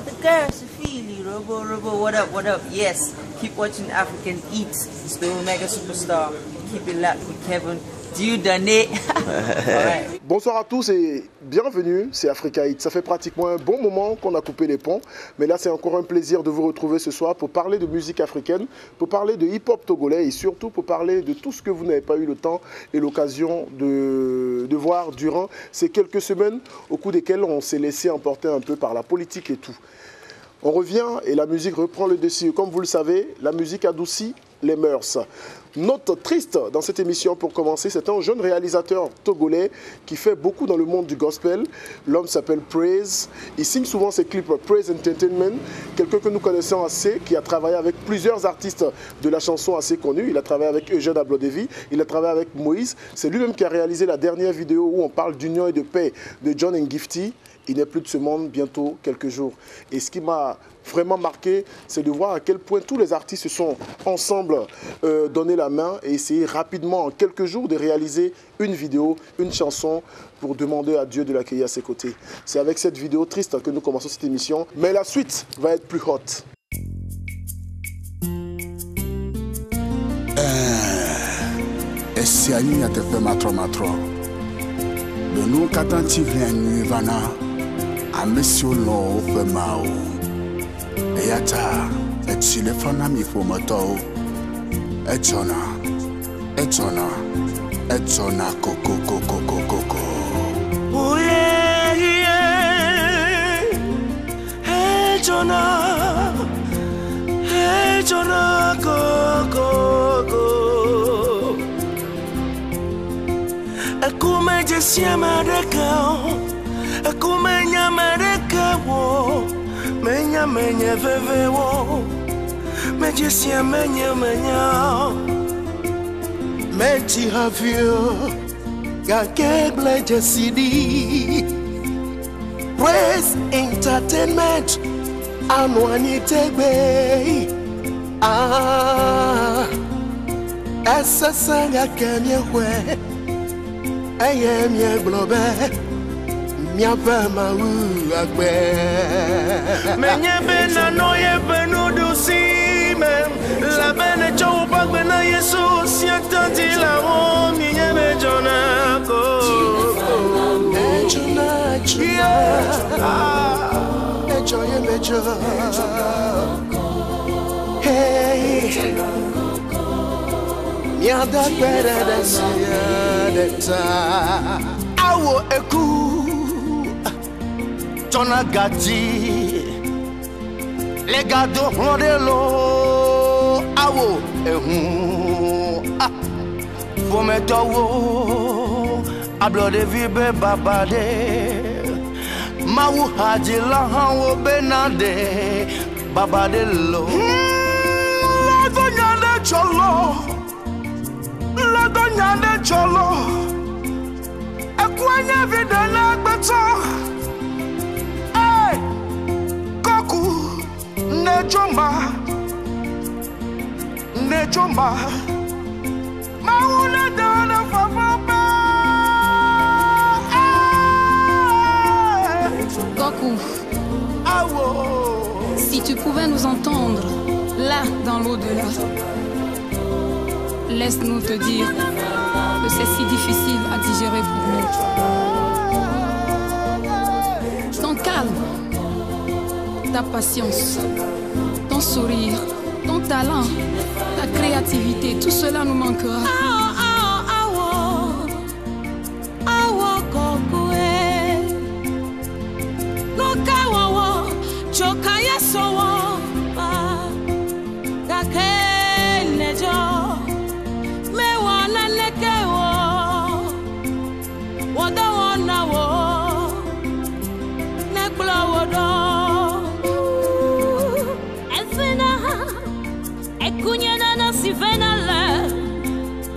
the girls, Sophie, Robo, what up? Yes, keep watching African Eats. Still Mega Superstar. Keep it locked with Kevin. Right. Bonsoir à tous et bienvenue, c'est Africa Hit. Ça fait pratiquement un bon moment qu'on a coupé les ponts, mais là c'est encore un plaisir de vous retrouver ce soir pour parler de musique africaine, pour parler de hip-hop togolais et surtout pour parler de tout ce que vous n'avez pas eu le temps et l'occasion de voir durant ces quelques semaines au cours desquelles on s'est laissé emporter un peu par la politique et tout. On revient et la musique reprend le dessus. Comme vous le savez, la musique adoucit les mœurs. Note triste dans cette émission pour commencer, c'est un jeune réalisateur togolais qui fait beaucoup dans le monde du gospel. L'homme s'appelle Praise. Il signe souvent ses clips Praise Entertainment. Quelqu'un que nous connaissons assez, qui a travaillé avec plusieurs artistes de la chanson assez connus. Il a travaillé avec Eugène Ablodevi, il a travaillé avec Moïse. C'est lui-même qui a réalisé la dernière vidéo où on parle d'union et de paix de John Ngifty. Il n'est plus de ce monde bientôt quelques jours. Et ce qui m'a vraiment marqué, c'est de voir à quel point tous les artistes se sont ensemble donné la main et essayé rapidement en quelques jours de réaliser une vidéo, une chanson pour demander à Dieu de l'accueillir à ses côtés. C'est avec cette vidéo triste que nous commençons cette émission, mais la suite va être plus hot. Eyata, etilefona mi fomoto. Etona, koko. Oh yeah. Etona, koko. Akume jesiama dekao, akume nyama dekao. Menya veve wo, mejesia menya. Meji havio, gakeble jesidi. Praise Entertainment, anwani tegbe. Essa sanga kemye we, ayemye globe. Miapa mawu agbe Menye bena noye benu dusi men La bene chow bagbe na yesu Siatati la o Miye me jonako Ejona Ejoye mejo Hey Miada kwere desiadeta Awo eku Tona gati Les gado rondelo Awo Fometo wo Ablodevi be babade Mawu haji la hanwo benade Babade lo La donya de cholo Ekwanya vide na gbeto Nejoma Maoula dana fafaba Goku, si tu pouvais nous entendre là dans l'au-delà, laisse-nous te dire que c'est si difficile à digérer pour nous. Ton calme, ta patience, ton sourire, ton talent, ta créativité, tout cela nous manquera.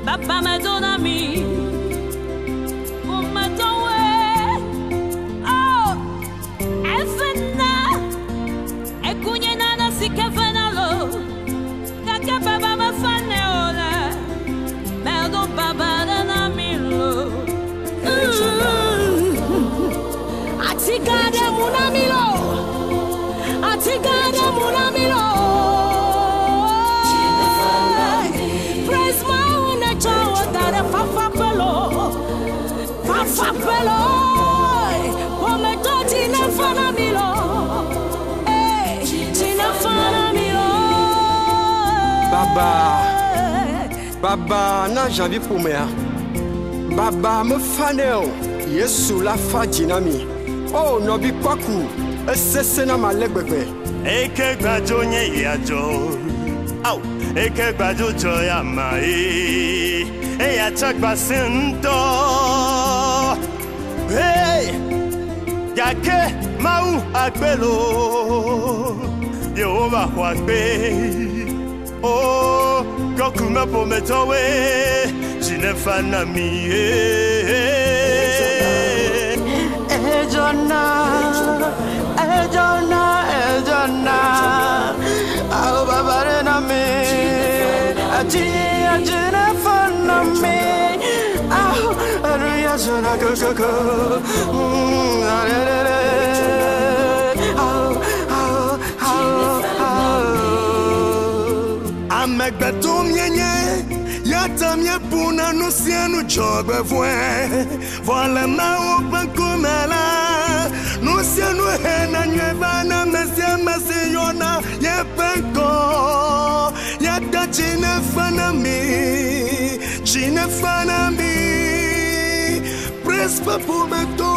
Papa me donne ami, pour me donner, oh, elle fait na, Baba na janvier pour moi. Baba me faneo. Yesu la fa dinami. Oh no bi kwaku. Esse na malegbegbe. Eke gbajo nye yajo. Au. Eke gbajo joya mai. E ya chakba sento. Hey. Yake mau agbelo. Yehova wakbe. Oh, Goku me pometowe, Jinefanami. Ejona, Aho babare na me, Jinefanami. Aho, Aruya jona go. Amegbeto mienye, yata mie puna no sienu jogbe voin. Voile ma open kumela, no sienu hena nyevana mesia mesiyona ye penko. Yata chine fana mi, prespa pumeto.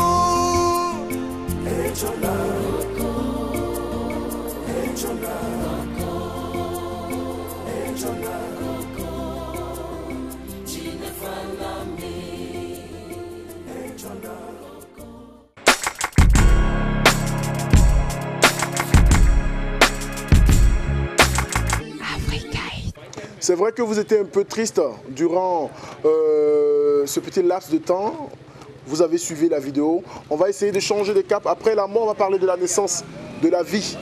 C'est vrai que vous étiez un peu triste durant ce petit laps de temps. Vous avez suivi la vidéo. On va essayer de changer de cap. Après la mort, on va parler de la naissance, de la vie.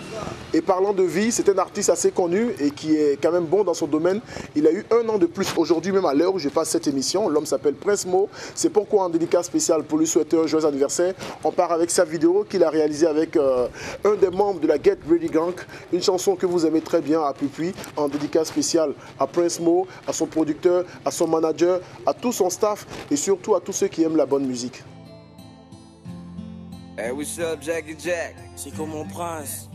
Et parlant de vie, c'est un artiste assez connu et qui est quand même bon dans son domaine. Il a eu 1 an de plus aujourd'hui, même à l'heure où je passe cette émission. L'homme s'appelle Prince Mo. C'est pourquoi en dédicace spéciale pour lui souhaiter un joyeux anniversaire, on part avec sa vidéo qu'il a réalisée avec un des membres de la Get Ready Gang. Une chanson que vous aimez très bien à Pupuy, en dédicace spéciale à Prince Mo, à son producteur, à son manager, à tout son staff et surtout à tous ceux qui aiment la bonne musique. Hey, what's up, Jackie Jack? C'est comme mon prince.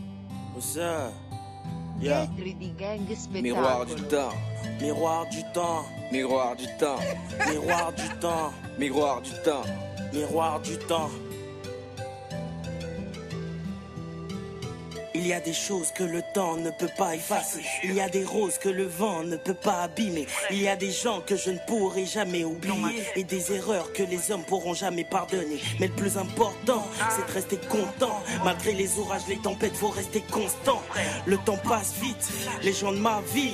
What's up? Yeah. Miroir du temps. Miroir du temps. Miroir du temps. Miroir du temps. Miroir du temps. Miroir du temps. Il y a des choses que le temps ne peut pas effacer. Il y a des roses que le vent ne peut pas abîmer. Il y a des gens que je ne pourrai jamais oublier. Et des erreurs que les hommes pourront jamais pardonner. Mais le plus important, c'est de rester content. Malgré les orages, les tempêtes, faut rester constant. Le temps passe vite, les gens de ma vie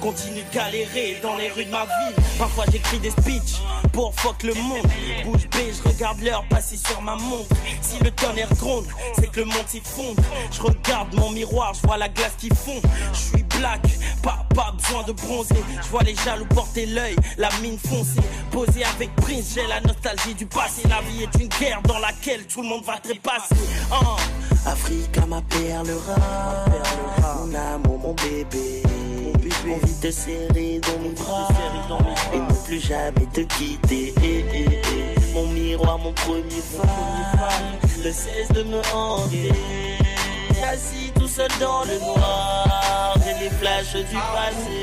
continuent de galérer dans les rues de ma ville. Parfois j'écris des speeches pour fuck le monde. Bouche bée, je regarde l'heure passer sur ma montre. Si le tonnerre gronde, c'est que le monde s'y fonde. Je regarde mon miroir, je vois la glace qui fond. Je suis black, pas besoin de bronzer. Je vois les jaloux porter l'œil, la mine foncée. Posé avec Prince, j'ai la nostalgie du passé. La vie est une guerre dans laquelle tout le monde va trépasser. Africa, ma perle rare, mon amour, mon bébé. Envie de te serrer dans mes bras et ne plus jamais te quitter. Mon miroir, mon premier phare, ne cesse de me hanter. Assis tout seul dans le noir, j'ai les flashs du passé.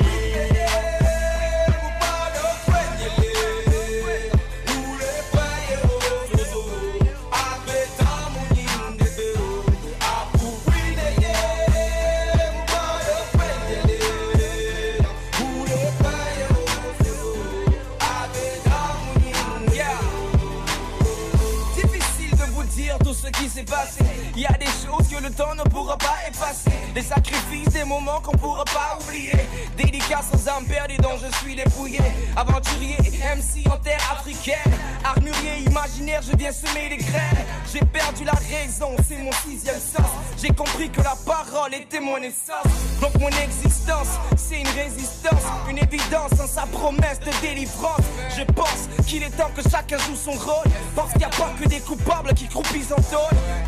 Qui s'est passé, il y a des choses que le temps ne pourra pas effacer. Des sacrifices, des moments qu'on pourra pas oublier. Dédicace aux âmes perdues dont je suis dépouillé. Aventurier, MC en terre africaine. Armurier imaginaire, je viens semer des graines. J'ai perdu la raison, c'est mon 6e sens. J'ai compris que la parole était mon essence. Donc mon existence, c'est une résistance. Une évidence en sa promesse de délivrance. Je pense qu'il est temps que chacun joue son rôle. Parce qu'il n'y a pas que des coupables qui croupissent en tôle.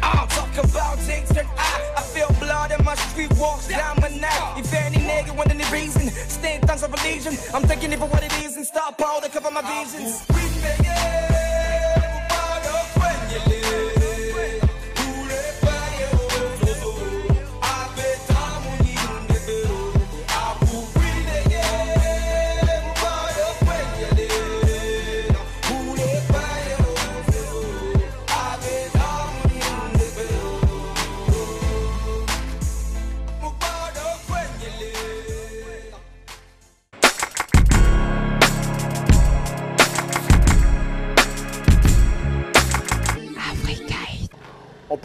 I'm talking about things that I feel blood in my street walks down my night. If any nigga want any reason, stay in tongues of religion. I'm taking it for what it is and stop all to cover my visions.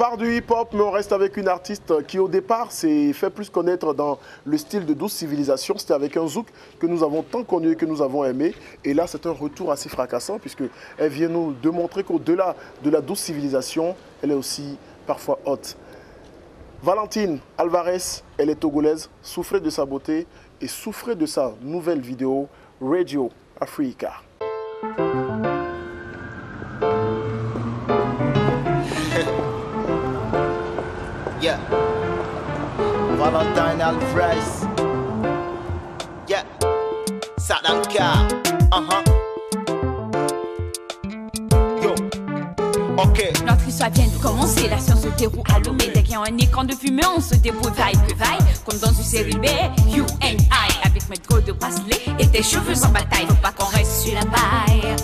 part du hip-hop, mais on reste avec une artiste qui au départ s'est fait plus connaître dans le style de Douce Civilisation. C'était avec un zouk que nous avons tant connu et que nous avons aimé. Et là, c'est un retour assez fracassant puisqu'elle vient nous démontrer qu'au-delà de la Douce Civilisation, elle est aussi parfois haute. Valentine Alvarez, elle est togolaise, souffrait de sa beauté et souffrait de sa nouvelle vidéo Radio Africa. Yeah, Valentine Alvarez. Yeah, Sadanka. Yo, ok. Notre histoire vient de commencer, la science se déroule à l'eau. Mais dès qu'il y a un écran de fumée, on se débrouille, vaille que vaille. Comme dans une série B, you and I. Avec mes gros de bracelet et tes cheveux sans bataille. Faut pas qu'on reste sur la paille.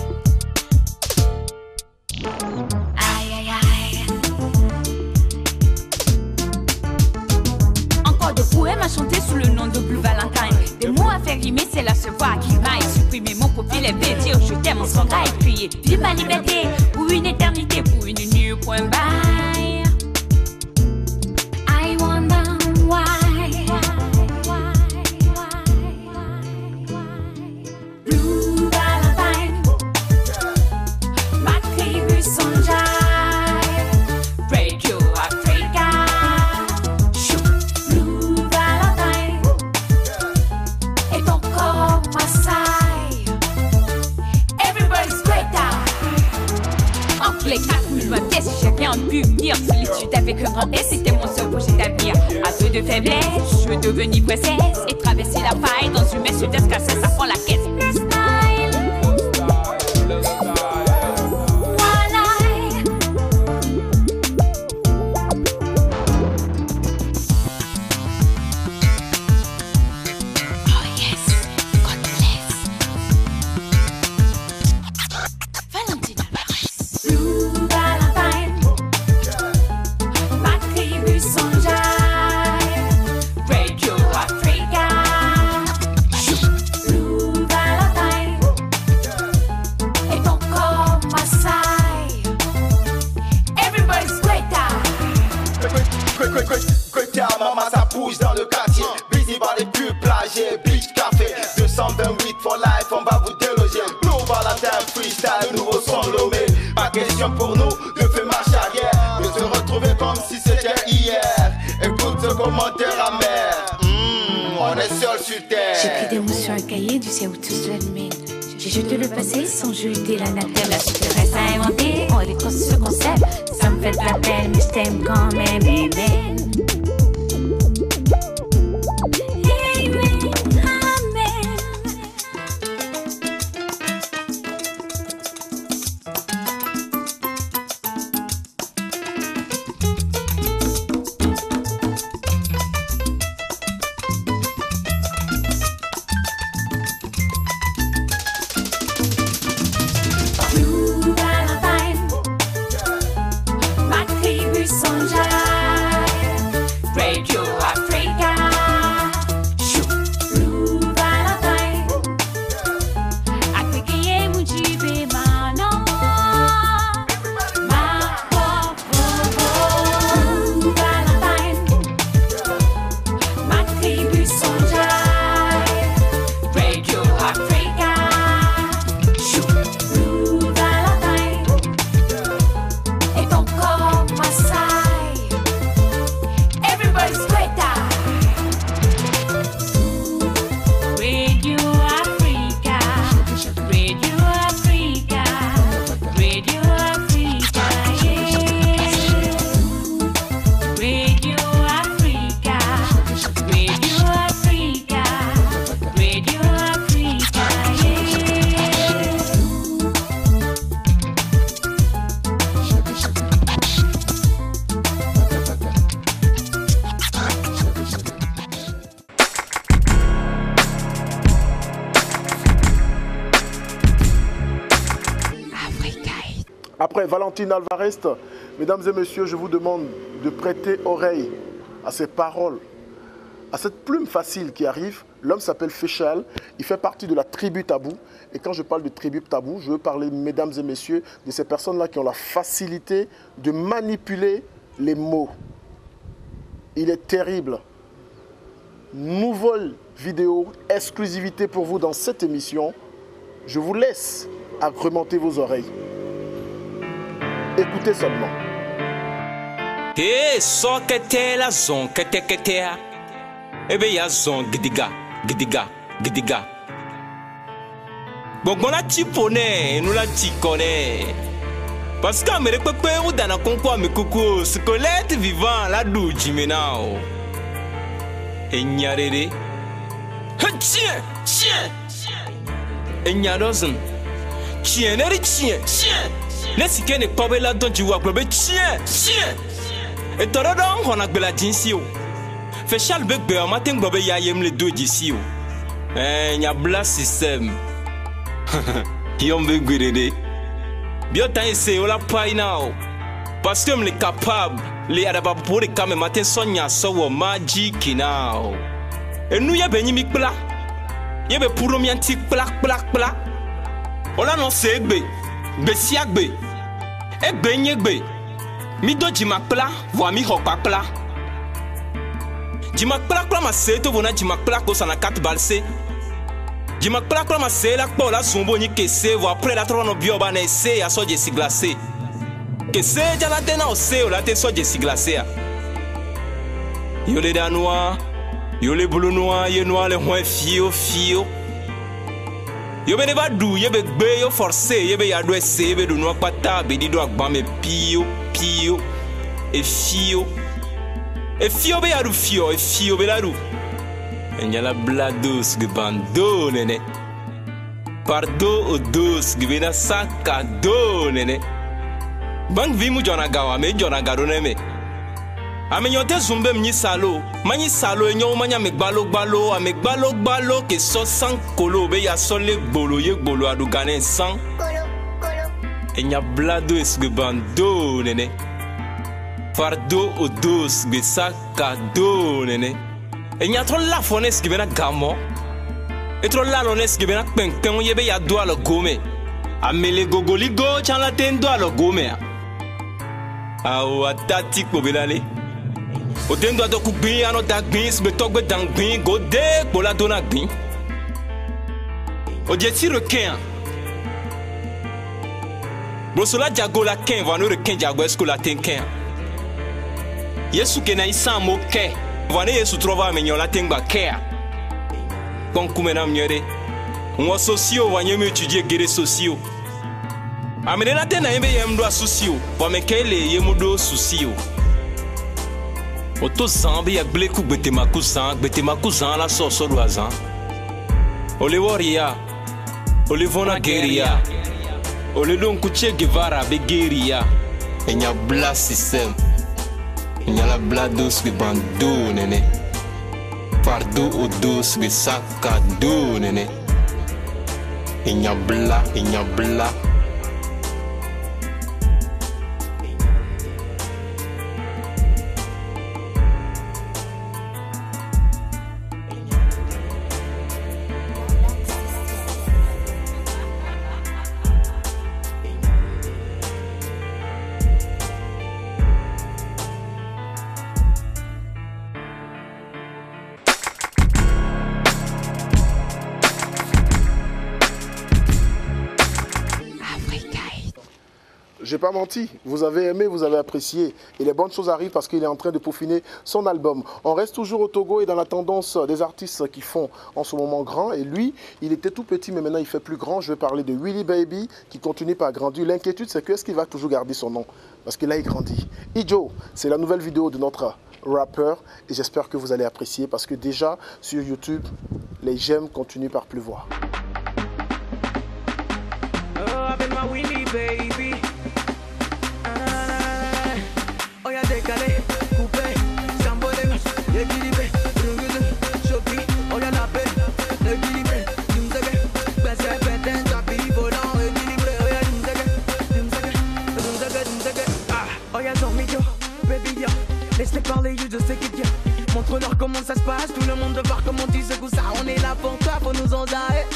Poème à chanter sous le nom de Blue Valentine. Des mots à faire rimer, c'est la seule voix qui m'aille. Supprimer mon profil et vais dire je t'aime en son et crier vive ma liberté pour une éternité, pour une nuit point bye. I wonder why. Blue Valentine, ma tribu songeait. Radio Africa. Les 4000 pièces, chacun a pu venir. Solitude avec un grand S, c'était mon seul projet d'avenir. À peu de faiblesse, je veux devenir princesse et traverser la faille dans une main sud-est, car ça prend la caisse. Le style, le style. Maman, ça bouge dans le quartier. Busy par les pubs, plagés, beach, café. 228 for life, on va vous déloger. Blue Valentine, freestyle, nouveau son lomé. Pas question pour nous de faire marche arrière, de se retrouver comme si c'était hier. Écoute ce commentaire amer. On est seul sur terre. J'ai pris des mots sur un cahier, tu sais où tout se mène. J'ai jeté le passé sans jeter l'anathème. La suite reste à inventer, on déconstruit ce concept. Ça me fait de la peine, mais je t'aime quand même, baby. Après Valentine Alvarez, mesdames et messieurs, je vous demande de prêter oreille à ces paroles, à cette plume facile qui arrive. L'homme s'appelle Féchal, il fait partie de la tribu Tabou. Et quand je parle de tribu Tabou, je veux parler, mesdames et messieurs, de ces personnes-là qui ont la facilité de manipuler les mots. Il est terrible. Nouvelle vidéo, exclusivité pour vous dans cette émission. Je vous laisse agrémenter vos oreilles. Écoutez seulement. Eh, so kete la zon kete kete. Ebe ya zon gidiga, gidiga, gidiga. Bon la tipone, nous la tikone. Parce que me repépé ou dans la concours me coucou, squelette vivant la douji menao. Et nyarere. Tiens, tiens. Et nyadozen. Tiens, neri tiens, tiens. Laisse qu'il ne pas là dont tu vois globe tiens, tiens. Et t'auras donc on a de la dinsio. Fais Charles Bébé en matin globe yayem les deux d'ici. Eh, n'y a blas système. Yom begurede. Bien t'as essayé la paille now. Parce que me les capable, les adabas pour les caméras matin sonia so magic now. Et nous y'a béni mi pla. Y'a be pour mi antique pla pla pla. On l'a non c'est be. Be siak be. E be nye be. Mi do jimak pla, voa mi hokpa pla. Jimak pla pla ma se to vona jimak pla ko sana 4 balse. Jimak pla pla ma se la ko la zumbo ni kese voa après la trono bioba na ese ya so jesi glacé. Kese ja la tena o se o la te so jesi glacé. Yo le da noir, yo le bleu noir, yo noir le hoin fio fio. Yo be ne va dou, yo be gbe yo forcé, yo be ya do ese, yo be do noir pata, be di do akba me pio pio e fio. E fio be ya do fio, e fio be la do. En la blados ge bando nene. Pardo o dos ge bena saka do nene. Bang vimu jona gawa me jona garo neme. Ame nyote zumbe mni salo. Mani salo enyo manya me gbalo gbalo. Ame gbalo gbalo ke so sang kolo. Be ya so le gbolo ye gbolo adu gane sang. Enya blado esge bando nene. Fardo o dos ge saka do nene. Enya tro la fones ge bena gamo. E tro la lones ge bena pen pen ye be ya do alo gome. Ame le gogoli go chan la ten do alo gome. Awa tatik po belale. O den do ku gbin ano da gbin sbe togbe dang gbin go de po la dona gbin. O je ti requin. Brosola jago la ken va no requin jago esko la ten ken. Yesu ke na isa mo ke. Va ne Yesu trova me nyola tengba ke. Kon kumena mnyere. Nwa socio va nyeme étudier gere socio. Amene na tena yembe yemdo asusio. Va me kele yemudo susio. Oto zambi ya bleku bete makuzan la soso do azan. Ole waria, ole vona geria, ole don kuche Guevara be geria. Enya bla system, enya la bla dos be bando nene. Pardo o dos be saka do nene. Enya bla, enya bla. J'ai pas menti, vous avez aimé, vous avez apprécié. Et les bonnes choses arrivent parce qu'il est en train de peaufiner son album. On reste toujours au Togo et dans la tendance des artistes qui font en ce moment grand. Et lui, il était tout petit, mais maintenant il fait plus grand. Je vais parler de Willy Baby qui continue par grandir. L'inquiétude, c'est que est-ce qu'il va toujours garder son nom? Parce que là, il grandit. Ijo, c'est la nouvelle vidéo de notre rappeur. Et j'espère que vous allez apprécier parce que déjà, sur YouTube, les j'aime continuent par pleuvoir. Oh, appelle-moi Willy Baby. Décalé, coupé, sambolé, équilibré, choqué, on y a la paix, équilibré, d'une seconde, baissé, pétain, tapis, volant, équilibré, oh y'a ton micro, baby, yo, laisse-les parler, je sais qu'il y a, montre-leur comment ça se passe, tout le monde de voir comment tu secoues ça, on est là pour toi, pour nous en arrêter,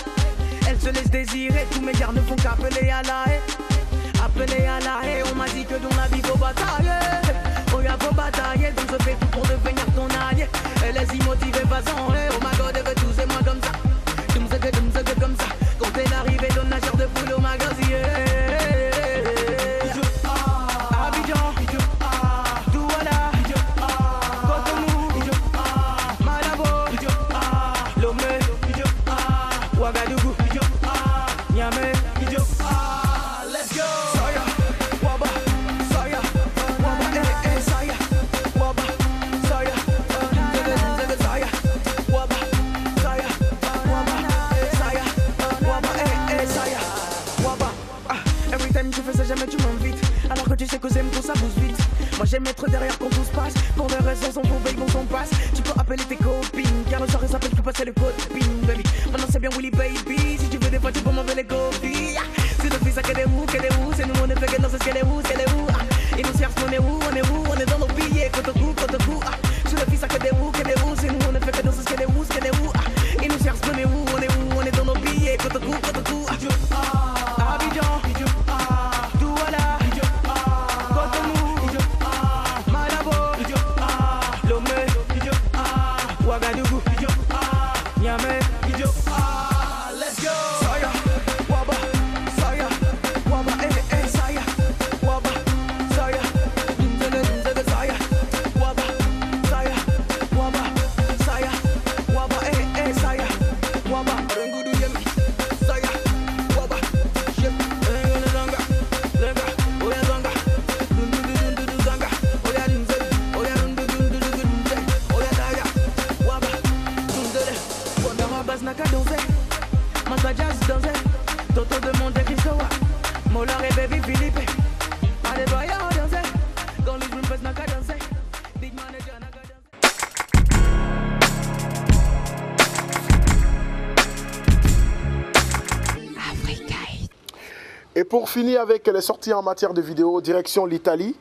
elle se laisse désirer, tous mes gars ne font qu'appeler à la haie, appeler à la haie, on m'a dit que dans la vie faut batailler. gars faut batailler, donc je fais tout pour devenir ton allié. Elle est si motivée, pas sans rêve. Oh my god, elle veut tout, c'est moi comme ça. Tu me sais comme ça. Quand elle arrive, elle donne la chair de poule au magasin. Abidjan, Douala, Cotonou, Malabo, Lomé, Ouagadougou, Niamey. Let's go. Saya, Waba, Saya, Waba, Saya, Waba, Saya, Saya, Waba, Saya, Waba, Saya, Waba, Saya, Waba. Every time tu fais ça, jamais tu m'invites. Alors que tu sais que j'aime tout ça bouge vite. Moi j'aime être derrière quand tout se passe. Pour des raisons sans trouver bon son passe. Tu peux appeler tes copines, car le soir il s'appelle, tu peux passer le code pin, baby. Maintenant c'est bien Willy baby. Si tu veux des fois tu peux m'enlever les copies. C'est le fils à qu'elle est où, c'est nous on est fait que non c'est ce qu'elle est où, Et nous cherche on est où, on est dans nos billets, côte au cou, C'est le fils à qu'elle est où, c'est nous on est fait que non c'est ce qu'elle est où, Et nous cherche on est où, on est dans nos billets, côte au cou, Abidjan, Douala, Cotonou, Malabo, Lomé, Ouagadougou, Niamey. Let's go. Saya, Waba, Saya, Waba, Saya, Waba, Saya, Saya, Waba, Saya, Waba, Saya, Waba, Saya, Waba, Rengudu Yemi, Saya, Waba, Shep, Zanga, Oya Zanga, Zanga, Oya Dunze, Oya Dunze, Oya Daga, Waba, Dunze, Waba, Basnaka Dunze. Massa Jazz dansait, Toto de Monte Cristo, Molar et Baby Philippe. Allez, voyons danser, quand les Dream Fest n'a qu'à danser. Big Manager n'a qu'à danser. Africa. Et pour finir avec les sorties en matière de vidéo, direction l'Italie.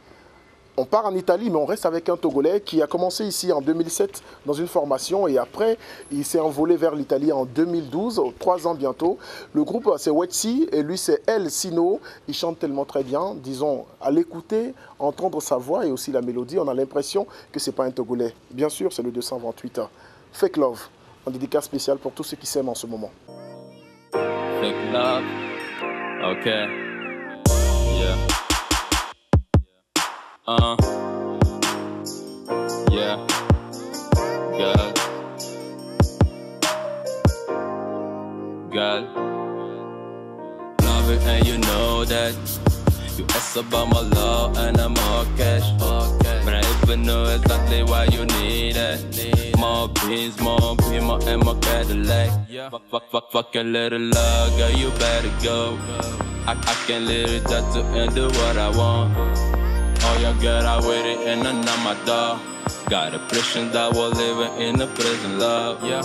On part en Italie, mais on reste avec un Togolais qui a commencé ici en 2007 dans une formation et après, il s'est envolé vers l'Italie en 2012, 3 ans bientôt. Le groupe, c'est Wetsi et lui, c'est El Sino. Il chante tellement très bien, disons, à l'écouter, entendre sa voix et aussi la mélodie, on a l'impression que ce n'est pas un Togolais. Bien sûr, c'est le 228. Fake Love, en dédicace spéciale pour tous ceux qui s'aiment en ce moment. Fake Love, ok, yeah. Yeah, girl, love it and you know that. You ask about my love and I'm all cash. But I even know exactly why you need it. More beans, more Beamer and more Cadillac. Fuck a little love, girl, you better go. I can literally tattoo and do what I want. Oh yeah, girl, I waited and I'm not my dog. Got impression that we're living in a prison love. Yeah,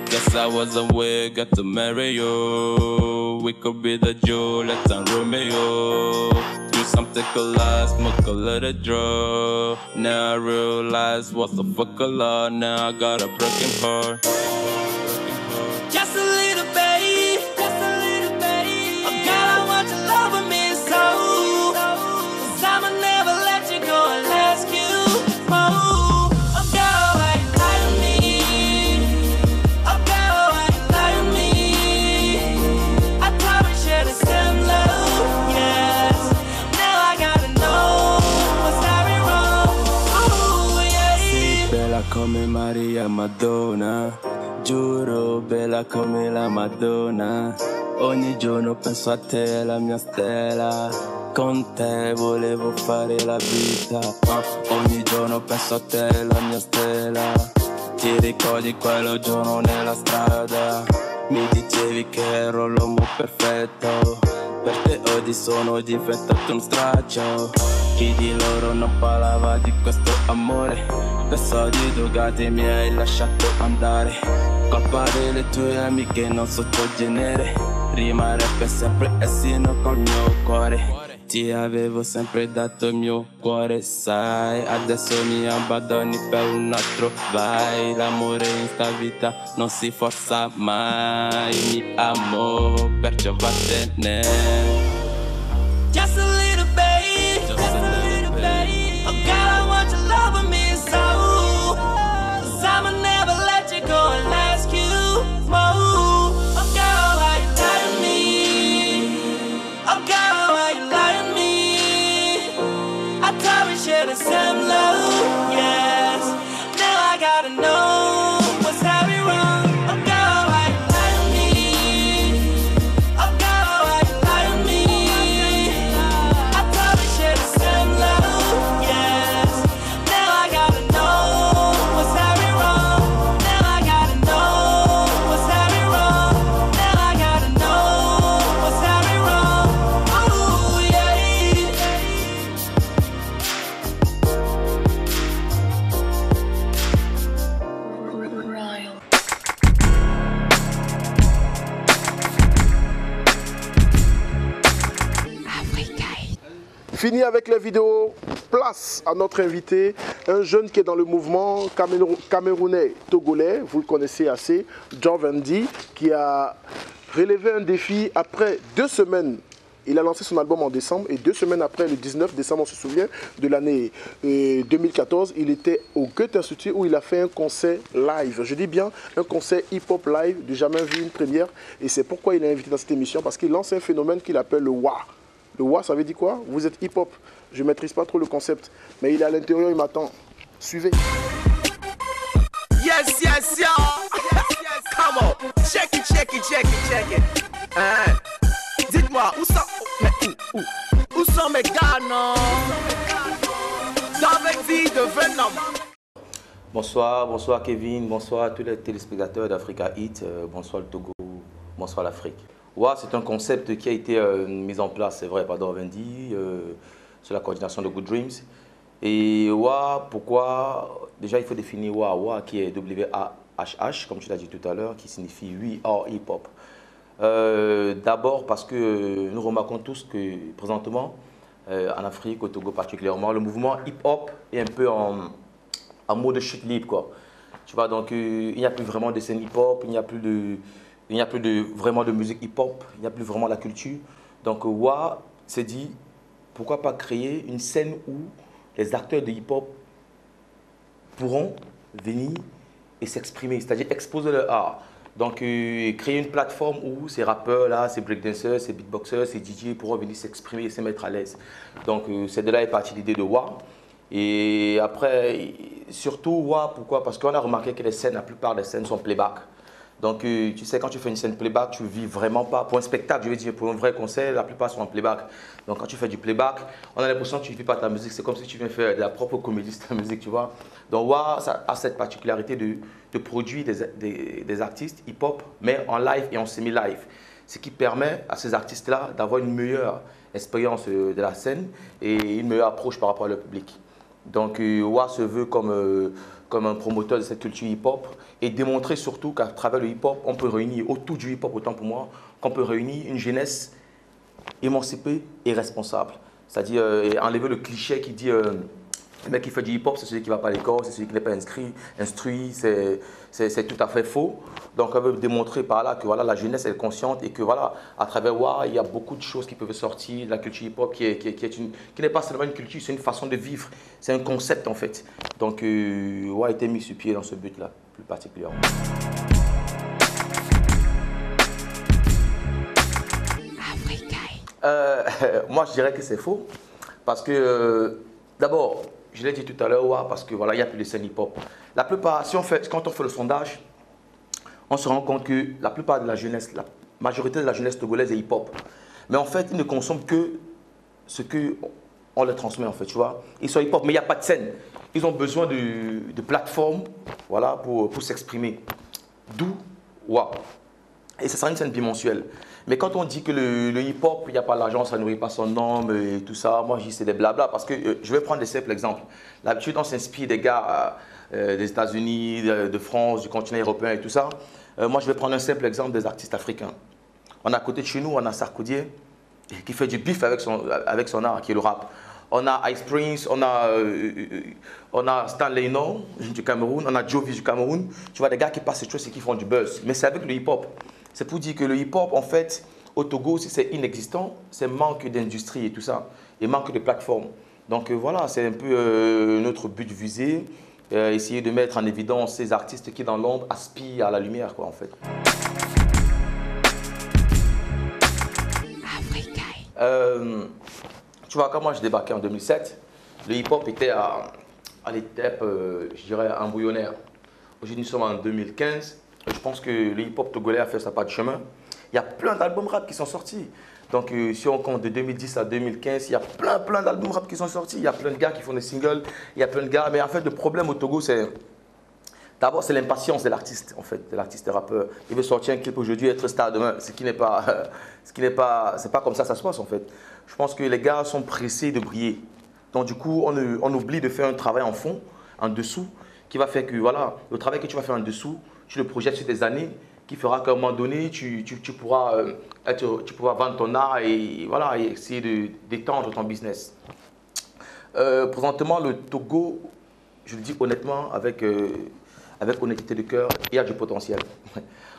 guess I wasn't weird, got to marry you. We could be the Juliet and Romeo. Do something collide, smoke a little drug. Now I realize what the fuck a lot. Now I got a broken heart. Just a little babe, just a little babe. Oh God, I want your love with me so. I'ma never let you go and ask you for. Oh girl, why you lie to me? Oh girl, why you lie to me? I thought we shared the same love, yes. Now I gotta know what's happening wrong. Ooh, yeah. Sei bella come Maria Madonna. Giuro, bella come la Madonna. Ogni giorno penso a te, la mia stella. Con te volevo fare la vita. Ogni giorno penso a te, la mia stella. Ti ricordi quello giorno nella strada? Mi dicevi che ero l'uomo perfetto. Per te oggi sono diventato un straccio. Chi di loro non parlava di questo amore? Per soldi drogati mi hai lasciato andare. Colpa delle tue amiche non so tuo genere. Rimane per sempre e sino col mio cuore. Ti avevo sempre dato il mio cuore, sai. Adesso mi abbandoni per un altro, vai. L'amore in sta vita non si forza mai. Mi amo, perciò vattene. Just a little babe, just a little babe. Oh God, I want your love. Fini avec les vidéos, place à notre invité, un jeune qui est dans le mouvement camerounais togolais, vous le connaissez assez, Jovendi, qui a relevé un défi après 2 semaines. Il a lancé son album en décembre et 2 semaines après, le 19 décembre, on se souvient de l'année 2014, il était au Goethe Institut où il a fait un concert live. Je dis bien un concert hip-hop live, de jamais vu, une première. Et c'est pourquoi il est invité dans cette émission, parce qu'il lance un phénomène qu'il appelle le WA. Le WA, ça veut dire quoi? Vous êtes hip-hop. Je ne maîtrise pas trop le concept, mais il est à l'intérieur, il m'attend. Suivez. Yes, yes, yo. Come on. Check it, check it, check it, check it. Dites-moi, où sont mes gars, non? Jovendi de Venom. Bonsoir, bonsoir Kevin, bonsoir à tous les téléspectateurs d'Africa Hit, bonsoir le Togo, bonsoir l'Afrique. Ouais, c'est un concept qui a été mis en place, c'est vrai, par Jovendi, sur la coordination de Good Dreams. Et WA, pourquoi? Déjà, il faut définir WA. WA qui est W-A-H-H, comme tu l'as dit tout à l'heure, qui signifie We Are Hip Hop. D'abord parce que nous remarquons tous que présentement, en Afrique, au Togo particulièrement, le mouvement hip-hop est un peu en mode chute libre, quoi. Tu vois, donc il n'y a plus vraiment de scène hip-hop, il n'y a plus vraiment de musique hip-hop, il n'y a plus vraiment la culture. Donc WA s'est dit, pourquoi pas créer une scène où les acteurs de hip-hop pourront venir et s'exprimer, c'est-à-dire exposer leur art. Donc, créer une plateforme où ces rappeurs-là, ces breakdancers, ces beatboxers, ces DJ pourront venir s'exprimer et se mettre à l'aise. Donc, c'est de là est partie l'idée de WA. Et après, surtout WA, pourquoi? Parce qu'on a remarqué que les scènes, la plupart des scènes sont playback. Donc, tu sais, quand tu fais une scène playback, tu ne vis vraiment pas. Pour un spectacle, je veux dire, pour un vrai concert, la plupart sont en playback. Donc, quand tu fais du playback, on a l'impression que tu ne vis pas ta musique. C'est comme si tu viens faire de la propre comédie de ta musique, tu vois. Donc, WA ça a cette particularité de produire des artistes hip-hop, mais en live et en semi-live. Ce qui permet à ces artistes-là d'avoir une meilleure expérience de la scène et une meilleure approche par rapport au public. Donc, WA se veut comme un promoteur de cette culture hip-hop et démontrer surtout qu'à travers le hip-hop, on peut réunir, autour du hip-hop, autant pour moi, qu'on peut réunir une jeunesse émancipée et responsable. C'est-à-dire enlever le cliché qui dit le mec qui fait du hip-hop, c'est celui qui ne va pas à l'école, c'est celui qui n'est pas instruit, c'est tout à fait faux. Donc on veut démontrer par là que voilà, la jeunesse est consciente et que voilà, à travers WA, il y a beaucoup de choses qui peuvent sortir de la culture hip-hop qui n'est pas seulement une culture, c'est une façon de vivre, c'est un concept en fait. Donc WA a été mis sur pied dans ce but-là, plus particulièrement. Moi je dirais que c'est faux, parce que d'abord, je l'ai dit tout à l'heure, ouais, parce que voilà, il n'y a plus de scène hip-hop. La plupart, quand on fait le sondage, on se rend compte que la plupart de la jeunesse, la majorité de la jeunesse togolaise est hip-hop. Mais en fait, ils ne consomment que ce qu'on leur transmet, en fait, tu vois. Ils sont hip-hop, mais il n'y a pas de scène. Ils ont besoin de plateformes, voilà, pour s'exprimer. D'où, ouais. Et ça sera une scène bimensuelle. Mais quand on dit que le hip-hop, il n'y a pas l'argent, ça ne nourrit pas son homme et tout ça, moi je dis c'est des blabla parce que je vais prendre des simples exemples. D'habitude, on s'inspire des gars des États-Unis, de France, du continent européen et tout ça. Moi je vais prendre un simple exemple des artistes africains. On a à côté de chez nous, on a Sarkodie qui fait du bif avec son art, qui est le rap. On a Ice Prince, on a Stanley No du Cameroun, on a Jovi du Cameroun. Tu vois, des gars qui passent ces choses et qui font du buzz. Mais c'est avec le hip-hop. C'est pour dire que le hip-hop, en fait, au Togo, si c'est inexistant, c'est manque d'industrie et tout ça, et manque de plateforme. Donc voilà, c'est un peu notre but visé, essayer de mettre en évidence ces artistes qui, dans l'ombre, aspirent à la lumière, quoi, en fait. Tu vois, quand moi je débarquais en 2007, le hip-hop était à l'étape, je dirais, embryonnaire. Aujourd'hui, nous sommes en 2015. Je pense que le hip-hop togolais a fait sa part de chemin. Il y a plein d'albums rap qui sont sortis. Donc, si on compte de 2010 à 2015, il y a plein d'albums rap qui sont sortis. Il y a plein de gars qui font des singles. Il y a plein de gars. Mais en fait, le problème au Togo, c'est... D'abord, c'est l'impatience de l'artiste, en fait, de l'artiste rappeur. Il veut sortir un clip aujourd'hui et être star demain. Ce qui n'est pas... c'est pas comme ça se passe, en fait. Je pense que les gars sont pressés de briller. Donc, du coup, on oublie de faire un travail en fond, en dessous, qui va faire que, voilà, le travail que tu vas faire en dessous, tu le projettes sur des années qui fera qu'à un moment donné, tu pourras vendre ton art et, voilà, et essayer d'étendre ton business. Présentement, le Togo, je le dis honnêtement, avec honnêteté de cœur, il y a du potentiel.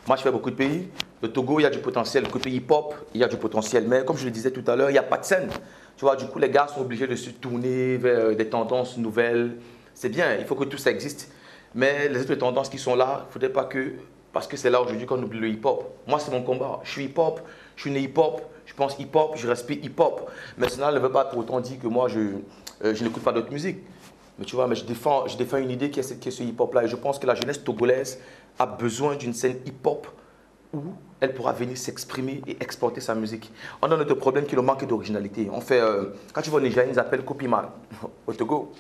Moi, je fais beaucoup de pays. Le Togo, il y a du potentiel. Côté hip-hop, il y a du potentiel. Mais comme je le disais tout à l'heure, il n'y a pas de scène. Tu vois, du coup, les gars sont obligés de se tourner vers des tendances nouvelles. C'est bien, il faut que tout ça existe. Mais les autres tendances qui sont là, il ne faudrait pas que... Parce que c'est là aujourd'hui qu'on oublie le hip-hop. Moi, c'est mon combat. Je suis hip-hop, je suis né hip-hop, je pense hip-hop, je respire hip-hop. Mais cela ne veut pas pour autant dire que moi, je n'écoute pas d'autres musiques. Mais tu vois, mais je défends une idée qui est ce hip-hop-là. Et je pense que la jeunesse togolaise a besoin d'une scène hip-hop où elle pourra venir s'exprimer et exporter sa musique. On a notre problème qui est le manque d'originalité. On fait, quand tu vas au Nigeria, ils nous appellent copie man. Au Togo,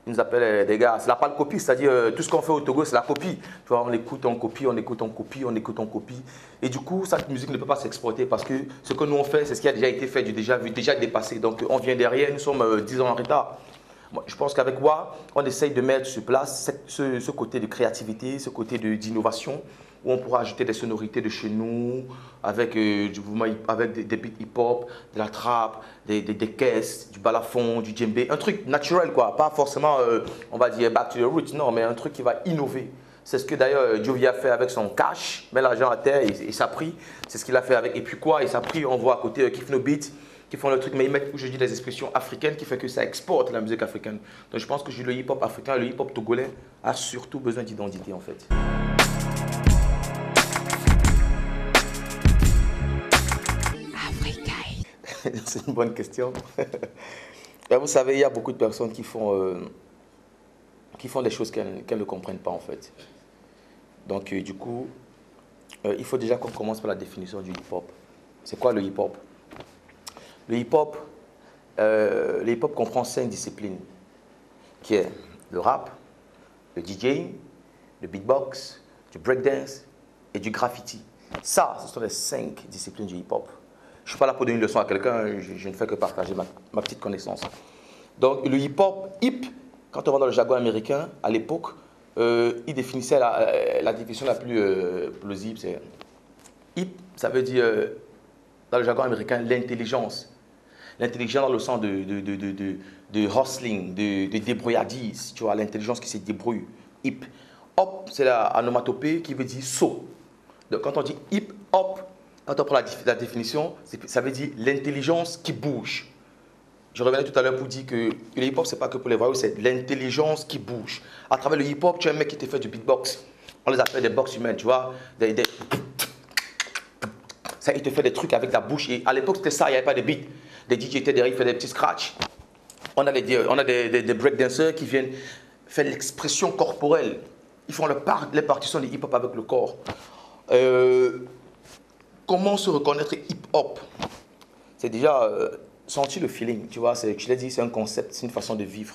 ils nous appellent des gars. C'est la pâle copie, c'est-à-dire tout ce qu'on fait au Togo, c'est la copie. Tu vois, on écoute, on copie, on écoute, on copie, on écoute, on copie. Et du coup, cette musique ne peut pas s'exporter parce que ce que nous on fait, c'est ce qui a déjà été fait, déjà vu, déjà dépassé. Donc on vient derrière, nous sommes 10 ans en retard. Moi, je pense qu'avec WA, on essaye de mettre sur place ce côté de créativité, ce côté d'innovation, où on pourra ajouter des sonorités de chez nous, avec des beats hip-hop, de la trap, des caisses, du balafon, du djembé, un truc naturel, quoi. Pas forcément, on va dire, back to the roots, non, mais un truc qui va innover. C'est ce que d'ailleurs Jovi a fait avec son cash, met l'argent à terre et ça pris. C'est ce qu'il a fait avec. Et puis quoi, et ça pris, on voit à côté Kiff No Beat, qui font le truc, mais ils mettent, je dis, des expressions africaines qui fait que ça exporte la musique africaine. Donc je pense que le hip-hop africain, le hip-hop togolais a surtout besoin d'identité en fait. C'est une bonne question. Vous savez, il y a beaucoup de personnes qui font des choses qu'elles ne comprennent pas en fait. Donc du coup, il faut déjà qu'on commence par la définition du hip-hop. C'est quoi le hip-hop ? Le hip-hop comprend 5 disciplines, qui est le rap, le DJing, le beatbox, du breakdance et du graffiti. Ça, ce sont les 5 disciplines du hip-hop. Je ne suis pas là pour donner une leçon à quelqu'un, je ne fais que partager ma petite connaissance. Donc le hip-hop, hip, quand on va dans le jargon américain, à l'époque, il définissait la définition la plus plausible, c'est hip, ça veut dire, dans le jargon américain, l'intelligence. L'intelligence dans le sens de hustling, de débrouillardise, tu vois, l'intelligence qui se débrouille. Hip. Hop, c'est la onomatopée qui veut dire saut. Donc quand on dit hip hop, quand on prend la définition, ça veut dire l'intelligence qui bouge. Je revenais tout à l'heure pour dire que le hip hop, c'est pas que pour les voyous, c'est l'intelligence qui bouge. À travers le hip hop, tu as un mec qui te fait du beatbox. On les appelle des box humaines, tu vois. Ça, il te fait des trucs avec la bouche. Et à l'époque, c'était ça, il n'y avait pas de beat. Des DJ étaient derrière, ils faisaient des petits scratchs. On a des breakdancers qui viennent faire l'expression corporelle. Ils font les partitions de hip-hop avec le corps. Comment se reconnaître hip-hop? C'est déjà sentir le feeling, tu vois. Je l'ai dit, c'est un concept, c'est une façon de vivre.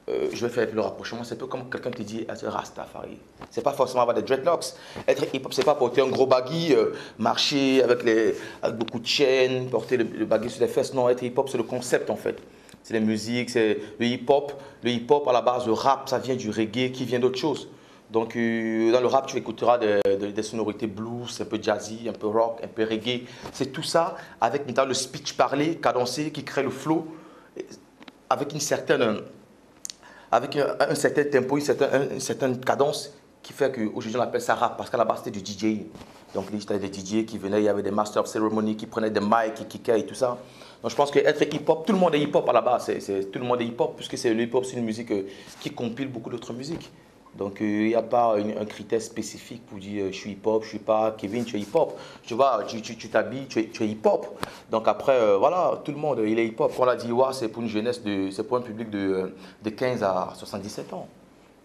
Je vais faire le rapprochement, c'est un peu comme quelqu'un te dit être Rastafari. C'est pas forcément avoir des dreadlocks. Être hip-hop, c'est pas porter un gros baggy, marcher avec beaucoup de chaînes, porter le baggy sur les fesses. Non, être hip-hop, c'est le concept en fait. C'est les musiques, c'est le hip-hop. Le hip-hop, à la base, le rap, ça vient du reggae qui vient d'autre chose. Donc, dans le rap, tu écouteras des sonorités blues, un peu jazzy, un peu rock, un peu reggae. C'est tout ça avec maintenant le speech parlé, cadencé, qui crée le flow, avec un certain tempo, une certaine cadence qui fait qu'aujourd'hui on appelle ça rap parce qu'à la base c'était du DJ. Donc il y avait des DJ qui venaient, il y avait des Master of Ceremony qui prenaient des mics, qui kickaient et tout ça. Donc je pense qu'être hip-hop, tout le monde est hip-hop à la base, tout le monde est hip-hop puisque le hip-hop c'est une musique qui compile beaucoup d'autres musiques. Donc il n'y a pas un critère spécifique pour dire je suis hip-hop, je ne suis pas Kevin, tu es hip-hop. Tu vois, tu t'habilles, tu es hip-hop. Donc après, voilà, tout le monde, il est hip-hop. Quand on a dit WA, c'est pour une jeunesse, c'est pour un public de 15 à 77 ans.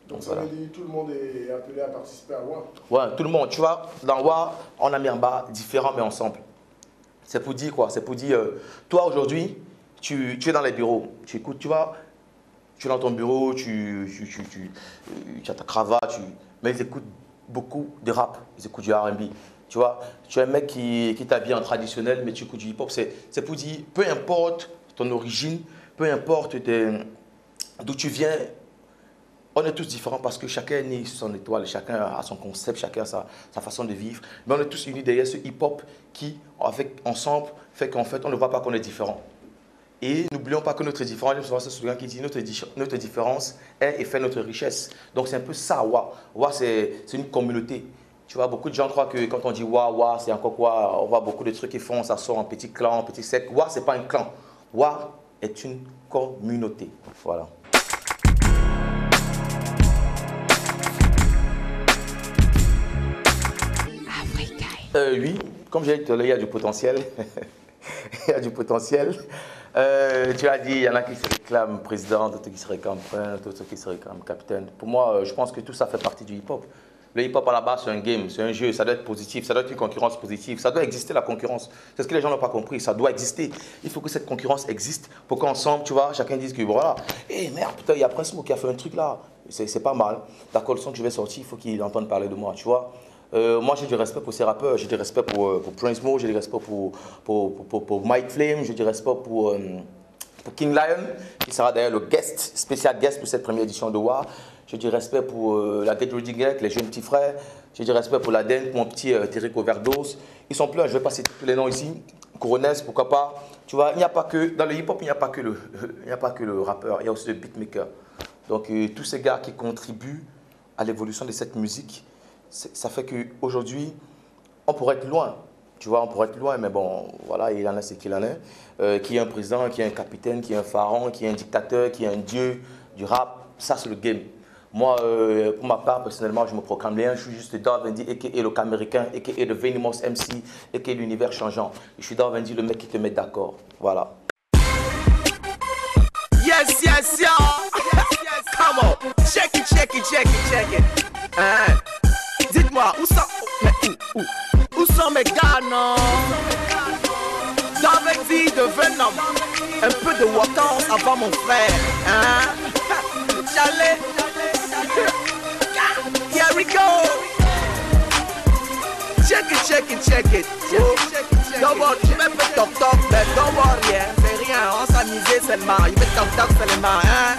Donc ça veut dire tout le monde est appelé à participer à WA? Ouais, tout le monde. Tu vois, dans WA, on a mis en bas différents mais ensemble. C'est pour dire quoi? C'est pour dire, toi aujourd'hui, tu es dans les bureaux, tu écoutes, tu vois. Tu es dans ton bureau, tu as ta cravate, mais ils écoutent beaucoup de rap, ils écoutent du R&B. Tu vois, tu es un mec qui t'habille en traditionnel, mais tu écoutes du hip-hop. C'est pour dire, peu importe ton origine, peu importe d'où tu viens, On est tous différents parce que chacun est né sur son étoile, chacun a son concept, chacun a sa façon de vivre. Mais on est tous unis derrière ce hip-hop qui, ensemble, fait qu'en fait, on ne voit pas qu'on est différents. Et n'oublions pas que notre différence, c'est ce slogan qui dit notre différence est et fait notre richesse. Donc c'est un peu ça, Wa. Wa, c'est une communauté. Tu vois, beaucoup de gens croient que quand on dit Wa, c'est encore quoi. On voit beaucoup de trucs qui font, ça sort en petit clan, en petit sec. Wa, c'est pas un clan. Wa est une communauté. Voilà. Oui, comme j'ai dit tout à l'heure, il y a du potentiel. Il y a du potentiel. Tu as dit, il y en a qui se réclament président, d'autres qui se réclament prince, d'autres qui se réclament capitaine. Pour moi, je pense que tout ça fait partie du hip-hop. Le hip-hop à la base, c'est un game, c'est un jeu, ça doit être positif, ça doit être une concurrence positive, ça doit exister la concurrence. C'est ce que les gens n'ont pas compris, ça doit exister. Il faut que cette concurrence existe pour qu'ensemble, tu vois, chacun dise que voilà, hé merde, putain, il y a Prince Mo qui a fait un truc là, c'est pas mal. D'accord, le son que je vais sortir, il faut qu'il entende parler de moi, tu vois. Moi, j'ai du respect pour ces rappeurs, j'ai du respect pour Prince Mo, j'ai du respect pour Mike Flame, j'ai du respect pour King Lion, qui sera d'ailleurs le spécial guest pour cette première édition de Wa. J'ai du respect pour la Dead Reading Gang, les jeunes petits frères. J'ai du respect pour la Den, mon petit Thierry Overdose. Ils sont pleins, je vais pas citer tous les noms ici. Coronez, pourquoi pas. Tu vois, il n'y a pas que, dans le hip-hop, il n'y a pas que le rappeur, il y a aussi le beatmaker. Donc, tous ces gars qui contribuent à l'évolution de cette musique, ça fait qu'aujourd'hui, on pourrait être loin. Tu vois, on pourrait être loin, mais bon, voilà, il en a ce qu'il en est. Qui est un président, qui est un capitaine, qui est un pharaon, qui est un dictateur, qui est un dieu du rap, ça c'est le game. Moi, pour ma part, personnellement, je me proclame rien. Je suis juste Darvendi, a.k.a. le Caméricain, a.k.a. le Venomous MC, a.k.a. l'univers changeant. Je suis Darvendi, le mec qui te met d'accord. Voilà. Yes, yes, yo. Come on. Check it, check it, check it, check it. Dites-moi, où sont mes gars, non? Darvendi de Venom. Un peu de Wakans avant mon frère, hein? Chalet. Here we go. Check it, check it, check it. Don't worry, je vais faire toc toc, mais don't worry, hein. C'est rien, on s'amusait seulement. Je vais toc toc seulement, hein.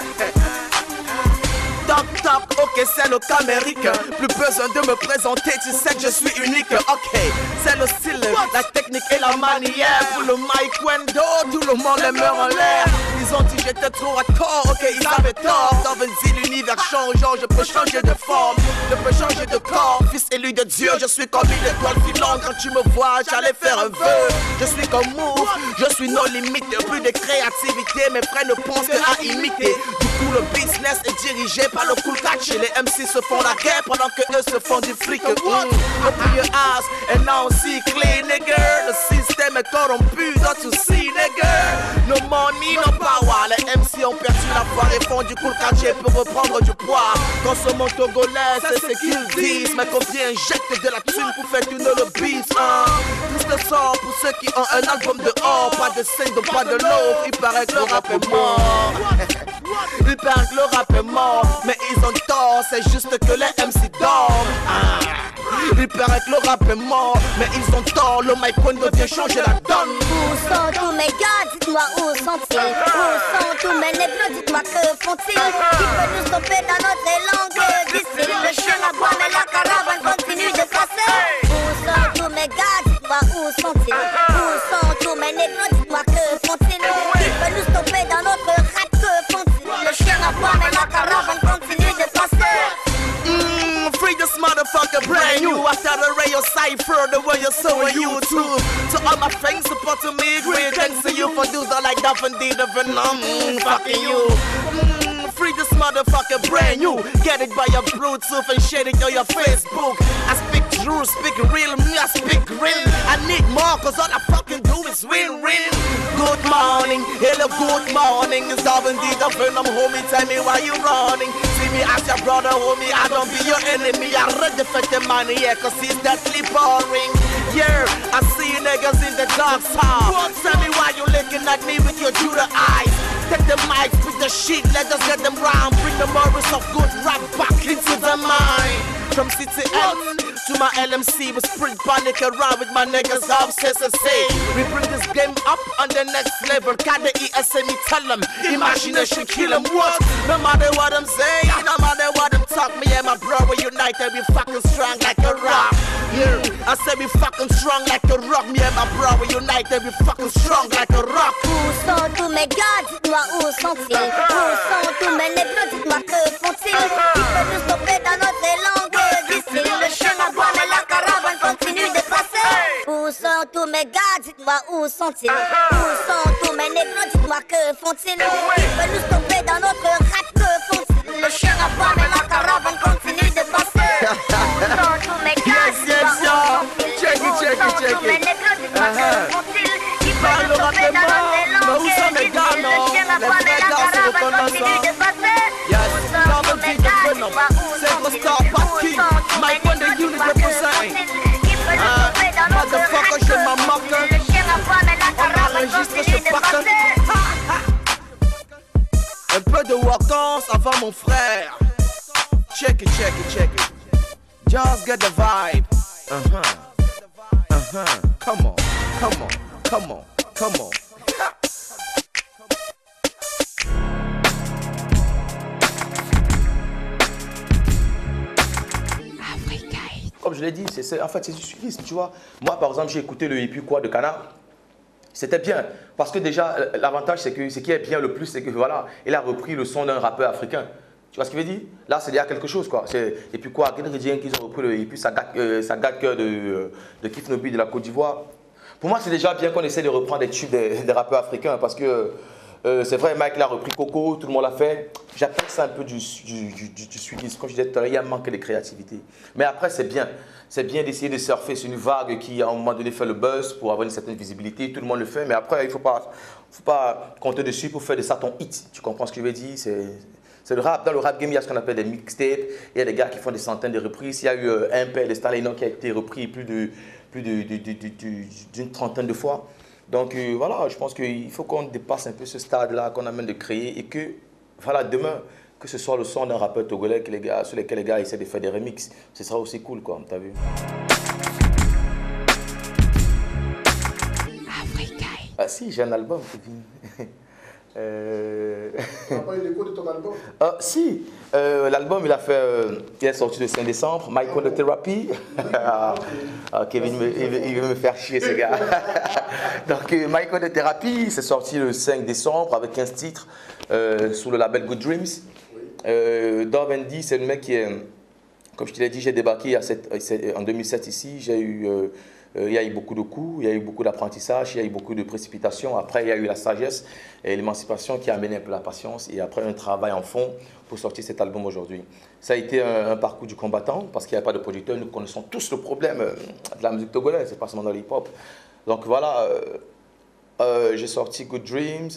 Toc toc, ok, c'est le Caméricain. Plus besoin de me présenter, tu sais que je suis unique. Ok, c'est le style, la technique et la manière. Pour le mic Wendo, tout le monde les meurt en l'air. Ils ont dit j'étais trop hardcore, ok, ils avaient tort. Darvendi, l'univers changeant, je peux changer de forme, je peux changer de corps. Fils élu de Dieu, je suis comme une étoile filante. Quand tu me vois, j'allais faire un vœu. Je suis comme Move, je suis nos limites. Plus de créativité, mes frères ne pensent qu'à imiter. Du coup, le business est dirigé par le cool catch. Les MC se font la guerre pendant que eux se font du fric. Open your eyes and now see clean, nigga. Le système est corrompu, don't you see, nigga? No money, no power. Les MC ont perdu la foi et font du cool catch pour reprendre du poids. Quand ce monde togolais, c'est ce qu'ils disent. Mais combien injectent de la thune pour faire tourner le beat, hein? Plus de sang pour ceux qui ont un album dehors. Pas de single, pas de love. Il paraît que le rap est mort. Il paraît que le rap est mort. Mais ils ont tort, c'est juste que les MC dorment. Il paraît que le rap est mort, mais ils ont tort, le mic Wendo vient changer la donne. Où sont tous mes gars, dites-moi où sont-ils? Où sont tous mes négros, dites-moi que font-ils? Qui peut nous stopper dans notre langue? D'ici le chien aboie, mais la caravane continue de passer. Où sont tous mes gars, dites-moi où sont-ils? Où sont tous mes négros, dites-moi que font-ils? Qui peut nous stopper dans notre rap, que font-ils? Le chien aboie, mais la caravane continue de passer. Free this motherfucker brand new. After the radio cipher, the way you're so on YouTube. To all my fans supporting me, great thanks to you for dudes that like Darvendi the Venom. Fucking you. Free this motherfucker brand new. Get it by your Bluetooth and share it on your Facebook. I speak true, speak real, me I speak real. I need more cause all I fucking do is win-win. Good morning, hello, good morning. It's Darvendi the Venom, homie, tell me why you running. See me as your brother, homie, I don't be your enemy. I read the fact the money, yeah, cause it's deadly boring. Yeah, I see you niggas in the dark side. Tell me why you looking at me with your Judah eyes. Take the mic, with the shit, let us get them round. Bring the morals of good rap back into the mind. from CTL to my LMC. We spread panic around with my niggas of CCC. We bring this game up on the next level. Can the ESME tell them? Imagination kill them. What? No matter what I'm saying, no matter what I'm talking, me and my bro, we united, we fucking strong like a rock. Yeah, I said we fucking strong like a rock. Me and my bro, we united, we fucking strong like a rock. Où sont tous mes gars, dites-moi où sont-ils? Où sont tous mes négros, dites-moi que font-ils? Qui peut nous stopper dans notre langue d'ici? Le chien aboie mais la caravane continue de passer. Où sont tous mes gars, dites-moi où sont-ils? Où sont tous mes négros, dites-moi que font-ils? Qui peut nous stopper dans notre rap, que font-ils? Le chien aboie mais la caravane continue de passer. Où sont tous mes gars, dites-moi où sont-ils? Où sont tous mes négros, dites-moi que font-ils? Qui peut nous stopper dans notre langue d'ici? Le chien aboie mais la caravane continue de passer. Où sont tous mes gars, dites-moi où sont-ils? Mike when the unit represent. Motherfucker, je m'en moque. On enregistre ce paquet. Un peu de vacances avant mon frère. Check it, check it, check it. Just get the vibe. Come on, come on, come on, come on. Comme je l'ai dit, en fait c'est du suivisme, tu vois. Moi par exemple j'ai écouté le Hippie quoi de Canard. C'était bien, parce que déjà l'avantage c'est que ce qui est bien le plus c'est que voilà, il a repris le son d'un rappeur africain. Tu vois ce qu'il veut dire? Là c'est déjà quelque chose quoi. Et puis quoi, qu'ils ont repris le Hippie, ça gâte cœur de Kif Nobi de la Côte d'Ivoire. Pour moi c'est déjà bien qu'on essaie de reprendre des tubes des rappeurs africains parce que c'est vrai, Mike il a repris Coco, tout le monde l'a fait. J'appelle ça un peu du suivisme. Comme je disais tout à l'heure, il y a un manque de créativité. Mais après, c'est bien. C'est bien d'essayer de surfer sur une vague qui, à un moment donné, fait le buzz pour avoir une certaine visibilité. Tout le monde le fait. Mais après, il ne faut pas compter dessus pour faire de ça ton hit. Tu comprends ce que je veux dire? C'est le rap. Dans le rap game, il y a ce qu'on appelle des mixtapes. Il y a des gars qui font des centaines de reprises. Il y a eu un père de Stalino qui a été repris plus d'une trentaine de fois. Donc voilà, je pense qu'il faut qu'on dépasse un peu ce stade-là qu'on amène de créer et que, voilà, demain, que ce soit le son d'un rappeur togolais sur lequel les gars essaient de faire des remixes, ce sera aussi cool, quoi, t'as vu? Ah si, j'ai un album, Kevin. Tu n'as pas eu l'écho de ton album? Si, l'album il est sorti le 5 décembre, Micro de Thérapie. Kevin il veut me faire chier ce gars. Donc Micro de Thérapie, c'est sorti le 5 décembre avec 15 titres sous le label Good Dreams. Dorvendi, c'est le mec qui est, comme je te l'ai dit, j'ai débarqué en 2007 ici, il y a eu beaucoup de coups, il y a eu beaucoup d'apprentissage, il y a eu beaucoup de précipitation. Après, il y a eu la sagesse et l'émancipation qui a amené un peu la patience. Et après, un travail en fond pour sortir cet album aujourd'hui. Ça a été un parcours du combattant parce qu'il n'y a pas de producteur. Nous connaissons tous le problème de la musique togolaise, c'est pas seulement dans l'hip-hop. Donc voilà, j'ai sorti Good Dreams,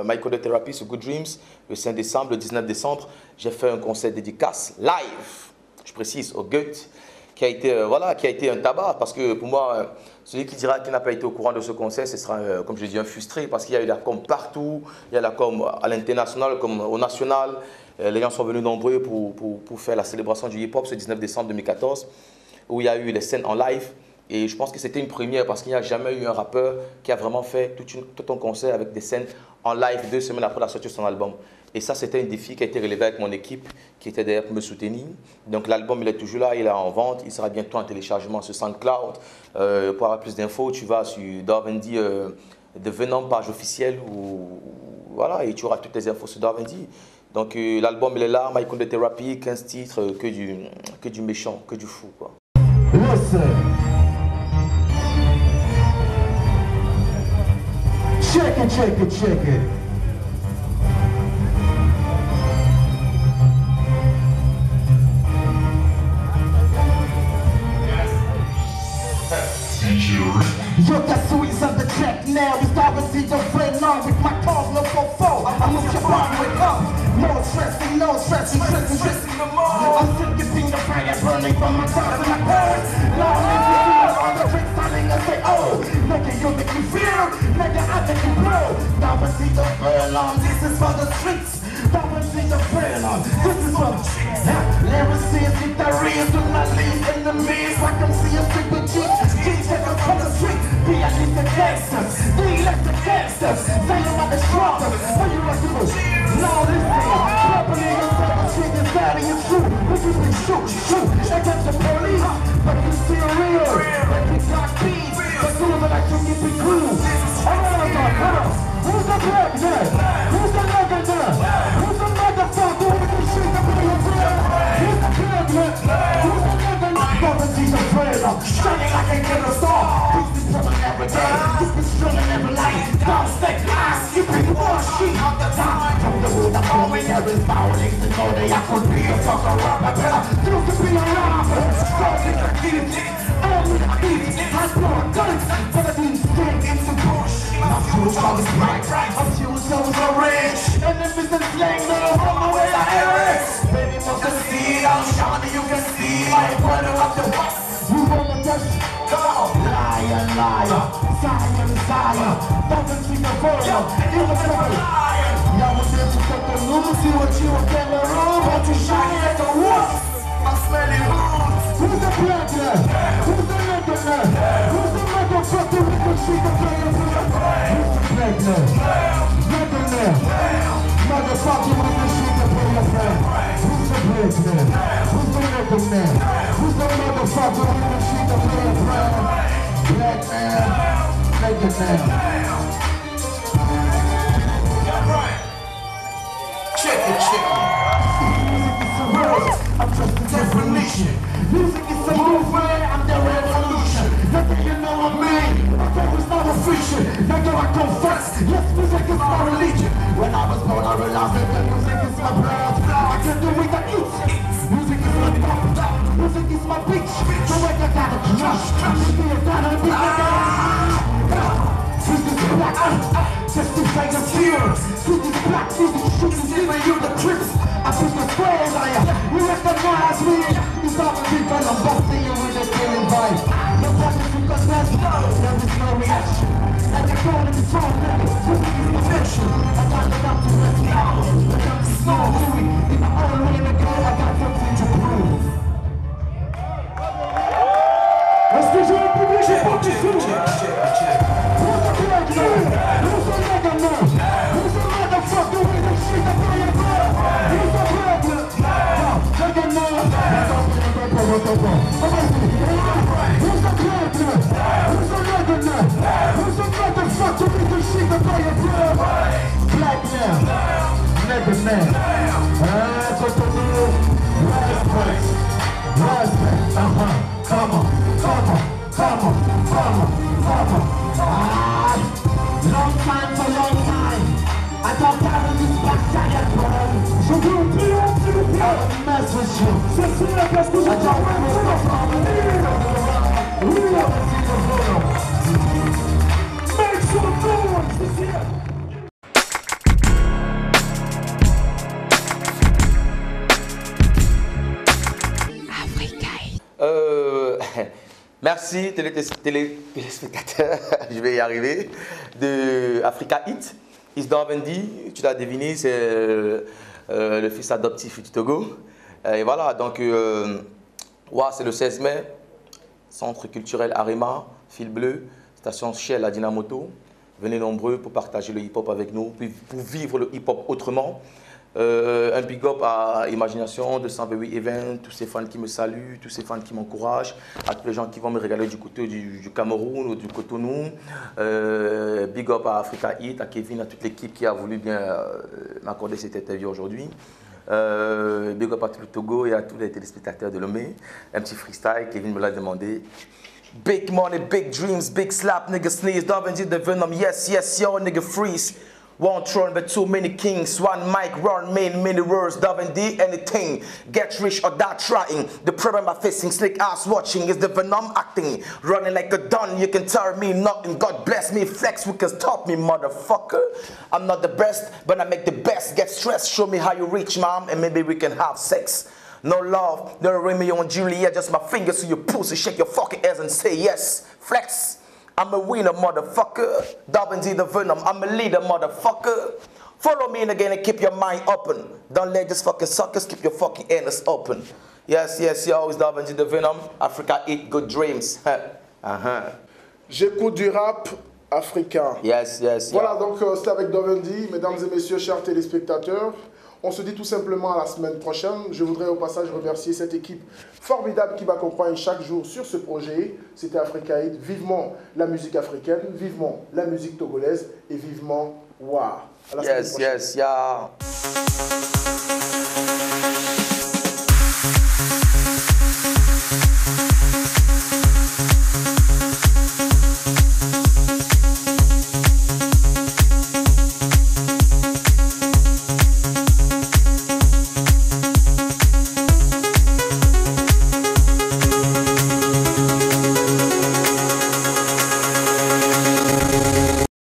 Micro de Thérapie sur Good Dreams le 5 décembre, le 19 décembre. J'ai fait un concert dédicace live, je précise, au Goethe. Qui a été un tabac, parce que pour moi, celui qui dira qu'il n'a pas été au courant de ce concert, ce sera, comme je dis, un frustré, parce qu'il y a eu la com partout, il y a la com à l'international comme au national. Les gens sont venus nombreux pour faire la célébration du hip-hop ce 19 décembre 2014, où il y a eu les scènes en live. Et je pense que c'était une première, parce qu'il n'y a jamais eu un rappeur qui a vraiment fait tout un concert avec des scènes en live 2 semaines après la sortie de son album. Et ça, c'était un défi qui a été relevé avec mon équipe, qui était derrière pour me soutenir. Donc l'album, il est toujours là, il est en vente. Il sera bientôt en téléchargement sur SoundCloud. Pour avoir plus d'infos, tu vas sur Dorvendi, de Venom, page officielle, voilà, et tu auras toutes les infos sur Dorvendi. Donc l'album, il est là, Micro de Thérapie, 15 titres, que du méchant, que du fou, quoi. Listen. Check it, check it, check it. Yo, guess who is on the track now? We start to see the red line with my cars, no 4-4. I move your body with up. No stressing, no stressing, stressing the more. I'm sick of being the fire burning from my thoughts and my parents. Long as you feel all the tricks telling us, say, oh, nigga, you make me feel, nigga, I make you blow. Now we see the red line, this is for the streets. Now we see the red line, this is for the streets. Lyricists, guitarists, do not gangsters, they left the gangsters. Say I'm not the strongest, what you want to do? Now listen, properly yourself, I'm shaking side of your truth. But you been shoot, against the police, but you still real. But we got beats, but soon as I can get the crew. Who's the black man? Who's the nigga there? Who's the motherfucker with the shit up in your brain? Who's the black man? Who's the nigga there? Brother, he's a trailer, shining like a killer star. He's been drilling every day, he's been drilling every night. Downstairs, eyes, skipping one sheet on the time. From the wood, I'm going there is bowling to know that I could be a fucker rapper. Better you to be a rapper. Starting to get it, only the beat. I blow a gun, but I didn't stick into bush. My fuse always bright, my fuse always orange. And if it's a slang, then I'll run away like Eric. Baby, must have seen, I'm shining, you can see. My brother of the west, you wanna touch? Come on. Liar, liar, sire, doesn't see the photo, you're a liar. Y'all was there to take the room, see what you were in the room, but you shining like a wolf. I'm smelling rude. Who's the black man? Who's the nigga man? Who's the motherfucker with the shit to play a player? Who's the black man? Nigga man. Motherfucker with the shit to play a player. Who's the black man? Who's the nigga man? Who's the motherfucker with the shit to play a player? Black man, nigga man. Check it. I'm just a definition. Music is a movement, I'm the revolution. Nothing you know of me, my focus not a fiction. Nigga, I confess, yes, music is my religion. When I was born, I realized that music is my blood. I can do it, I eat. Music is my top, music is my bitch. So I gotta crush, you gotta be this is black, testify the fear. This is black, music shooting, giving you the trips. I put the squares on ya, you recognize me. You stop people, I'm busting you with a killing vibe. No problems because there's no reaction. And you're calling me strong, music is my mission. I got it up to rest me out, but I'm slow moving. If I only way to go, I got something to prove. Est-ce que j'ai un public, j'ai pas de sous. Who's the black man? Who's the nigga man? Who's the motherfucker with the shit to play a player? Who's the black man? Nigga man. Who's the black man? Who's the nigga man? Who's the motherfucker with the shit to play a player? Black man, nigga man. Respect, come on. Long time for long time. I thought that was this back giant boy. Je veux un mess with you. C'est la place que j'ai Make some noise, this here. Merci téléspectateurs, je vais y arriver, de Africa Hit. Isdan Vendi, tu l'as deviné, c'est le fils adoptif du Togo. Et voilà, donc c'est le 16 mai, Centre culturel Arema, Fil Bleu, station Shell à Dinamoto. Venez nombreux pour partager le hip-hop avec nous, pour vivre le hip-hop autrement. Un big up à Imagination, 228 Events, tous ces fans qui me saluent, tous ces fans qui m'encouragent, à tous les gens qui vont me regarder du côté du Cameroun ou du Cotonou. Big up à Africa Hit, à Kevin, à toute l'équipe qui a voulu bien m'accorder cette interview aujourd'hui. Big up à tout le Togo et à tous les téléspectateurs de Lomé. Un petit freestyle, Kevin me l'a demandé. Big money, big dreams, big slap, nigga sneeze, Davinci the Venom, yes, yo, nigga freeze. One throne but too many kings, one mic, run, many words, Davinci anything. Get rich or die trying. The problem I'm facing, slick ass watching, is the Venom acting. Running like a don, you can tell me nothing. God bless me, flex, who can stop me, motherfucker. I'm not the best, but I make the best. Get stressed, show me how you reach, mom, and maybe we can have sex. No love, no Romeo and Juliet, just my fingers to your pussy, shake your fucking ass and say yes. Flex, I'm a winner, motherfucker. Davinci the Venom, I'm a leader, motherfucker. Follow me in again and keep your mind open. Don't let this fucking suckers keep your fucking anus open. Yes, yo, it's Davinci the Venom. Africa Hit, good dreams. J'écoute du rap africain. Yes, yes. Voilà, donc c'était avec Dovendi, mesdames et messieurs, chers téléspectateurs. On se dit tout simplement à la semaine prochaine. Je voudrais au passage remercier cette équipe formidable qui m'accompagne chaque jour sur ce projet. C'était Africa Hit. Vivement la musique africaine, vivement la musique togolaise et vivement Wa. À la semaine prochaine. Yes, yeah.